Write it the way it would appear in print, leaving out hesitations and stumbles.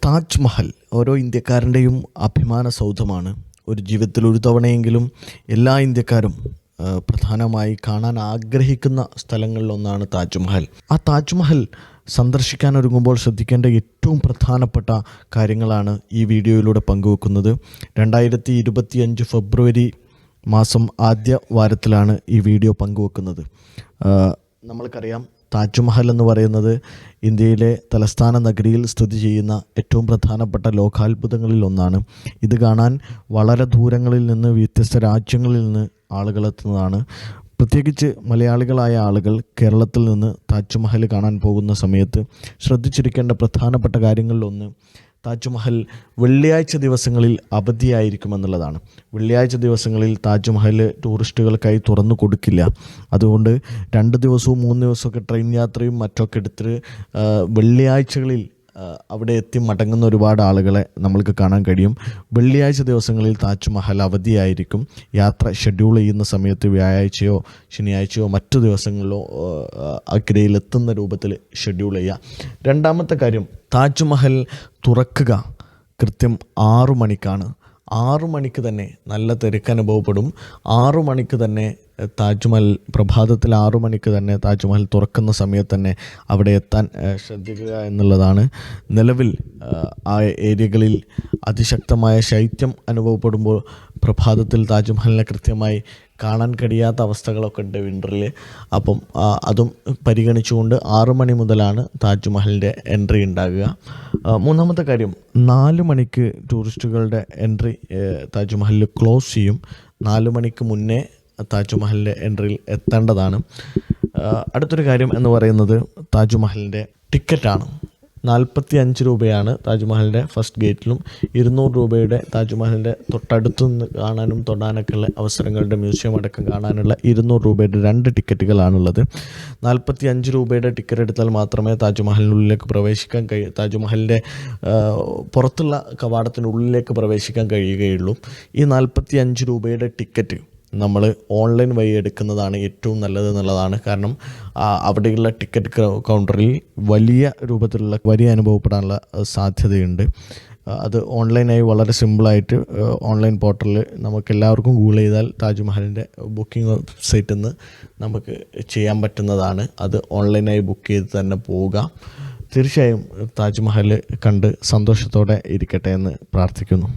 താജ്മഹൽ ഓരോ ഇന്ത്യക്കാരൻ്റെയും അഭിമാന സൗധമാണ്. ഒരു ജീവിതത്തിൽ ഒരു തവണയെങ്കിലും എല്ലാ ഇന്ത്യക്കാരും പ്രധാനമായി കാണാൻ ആഗ്രഹിക്കുന്ന സ്ഥലങ്ങളിലൊന്നാണ് താജ്മഹൽ. ആ താജ്മഹൽ സന്ദർശിക്കാൻ ഒരുങ്ങുമ്പോൾ ശ്രദ്ധിക്കേണ്ട ഏറ്റവും പ്രധാനപ്പെട്ട കാര്യങ്ങളാണ് ഈ വീഡിയോയിലൂടെ പങ്കുവെക്കുന്നത്. 2025 ഫെബ്രുവരി മാസം ആദ്യ വാരത്തിലാണ് ഈ വീഡിയോ പങ്കുവെക്കുന്നത്. നമ്മൾക്കറിയാം, താജ്മഹൽ എന്ന് പറയുന്നത് ഇന്ത്യയിലെ തലസ്ഥാന നഗരിയിൽ സ്ഥിതി ചെയ്യുന്ന ഏറ്റവും പ്രധാനപ്പെട്ട ലോകാത്ഭുതങ്ങളിൽ ഒന്നാണ്. ഇത് കാണാൻ വളരെ ദൂരങ്ങളിൽ നിന്ന്, വ്യത്യസ്ത രാജ്യങ്ങളിൽ നിന്ന് ആളുകൾ എത്തുന്നതാണ്. പ്രത്യേകിച്ച് മലയാളികളായ ആളുകൾ കേരളത്തിൽ നിന്ന് താജ്മഹൽ കാണാൻ പോകുന്ന സമയത്ത് ശ്രദ്ധിച്ചിരിക്കേണ്ട പ്രധാനപ്പെട്ട കാര്യങ്ങളിലൊന്ന് താജ്മഹൽ വെള്ളിയാഴ്ച ദിവസങ്ങളിൽ അവധിയായിരിക്കുമെന്നുള്ളതാണ്. വെള്ളിയാഴ്ച ദിവസങ്ങളിൽ താജ്മഹൽ ടൂറിസ്റ്റുകൾക്കായി തുറന്നു കൊടുക്കില്ല. അതുകൊണ്ട് 2 ദിവസവും 3 ദിവസമൊക്കെ ട്രെയിൻ യാത്രയും മറ്റൊക്കെ എടുത്ത് വെള്ളിയാഴ്ചകളിൽ അവിടെ എത്തി മടങ്ങുന്ന ഒരുപാട് ആളുകളെ നമ്മൾക്ക് കാണാൻ കഴിയും. വെള്ളിയാഴ്ച ദിവസങ്ങളിൽ താജ്മഹൽ അവധിയായിരിക്കും. യാത്ര ഷെഡ്യൂൾ ചെയ്യുന്ന സമയത്ത് വ്യാഴാഴ്ചയോ ശനിയാഴ്ചയോ മറ്റു ദിവസങ്ങളിലോ അഗ്രയിലെത്തുന്ന രൂപത്തിൽ ഷെഡ്യൂൾ ചെയ്യുക. രണ്ടാമത്തെ കാര്യം, താജ്മഹൽ തുറക്കുക കൃത്യം 6 മണിക്കാണ്. 6 മണിക്ക് തന്നെ നല്ല തിരക്ക് അനുഭവപ്പെടും. 6 മണിക്ക് തന്നെ താജ്മഹൽ, പ്രഭാതത്തിൽ 6 മണിക്ക് തന്നെ താജ്മഹൽ തുറക്കുന്ന സമയത്ത് തന്നെ അവിടെ എത്താൻ ശ്രദ്ധിക്കുക എന്നുള്ളതാണ്. നിലവിൽ ആ ഏരിയകളിൽ അതിശക്തമായ ശൈത്യം അനുഭവപ്പെടുമ്പോൾ പ്രഭാതത്തിൽ താജ്മഹലിനെ കൃത്യമായി കാണാൻ കഴിയാത്ത അവസ്ഥകളൊക്കെ ഉണ്ട് വിൻ്ററിൽ. അപ്പം അതും പരിഗണിച്ചുകൊണ്ട് 6 മണി മുതലാണ് താജ്മഹലിൻ്റെ എൻട്രി ഉണ്ടാകുക. മൂന്നാമത്തെ കാര്യം, 4 മണിക്ക് ടൂറിസ്റ്റുകളുടെ എൻട്രി താജ്മഹലിൽ ക്ലോസ് ചെയ്യും. 4 മണിക്ക് മുന്നേ താജ്മഹലിൻ്റെ എൻട്രിയിൽ എത്തേണ്ടതാണ്. അടുത്തൊരു കാര്യം എന്ന് പറയുന്നത് താജ്മഹലിൻ്റെ ടിക്കറ്റാണ്. 45 രൂപയാണ് താജ്മഹലിൻ്റെ ഫസ്റ്റ് ഗേറ്റിലും, 200 രൂപയുടെ താജ്മഹലിൻ്റെ തൊട്ടടുത്തു നിന്ന് കാണാനും തൊടാനൊക്കെയുള്ള അവസരങ്ങളുടെ മ്യൂസിയം അടക്കം കാണാനുള്ള 200 രൂപയുടെ 2 ടിക്കറ്റുകളാണുള്ളത്. 45 രൂപയുടെ ടിക്കറ്റ് എടുത്താൽ മാത്രമേ താജ്മഹലിനുള്ളിലേക്ക് പ്രവേശിക്കാൻ താജ്മഹലിൻ്റെ പുറത്തുള്ള കവാടത്തിനുള്ളിലേക്ക് പ്രവേശിക്കാൻ കഴിയുകയുള്ളൂ. ഈ 45 രൂപയുടെ ടിക്കറ്റ് നമ്മൾ ഓൺലൈൻ വഴി എടുക്കുന്നതാണ് ഏറ്റവും നല്ലത് എന്നുള്ളതാണ്. കാരണം അവിടെയുള്ള ടിക്കറ്റ് കൗണ്ടറിൽ വലിയ രൂപത്തിലുള്ള വരി അനുഭവപ്പെടാനുള്ള സാധ്യതയുണ്ട്. അത് ഓൺലൈനായി വളരെ സിമ്പിളായിട്ട് ഓൺലൈൻ പോർട്ടലിൽ നമുക്കെല്ലാവർക്കും ഗൂഗിൾ ചെയ്താൽ താജ്മഹലിൻ്റെ ബുക്കിംഗ് വെബ്സൈറ്റിൽ നിന്ന് നമുക്ക് ചെയ്യാൻ പറ്റുന്നതാണ്. അത് ഓൺലൈനായി ബുക്ക് ചെയ്ത് തന്നെ പോവുക. തീർച്ചയായും താജ്മഹൽ കണ്ട് സന്തോഷത്തോടെ ഇരിക്കട്ടെ എന്ന് പ്രാർത്ഥിക്കുന്നു.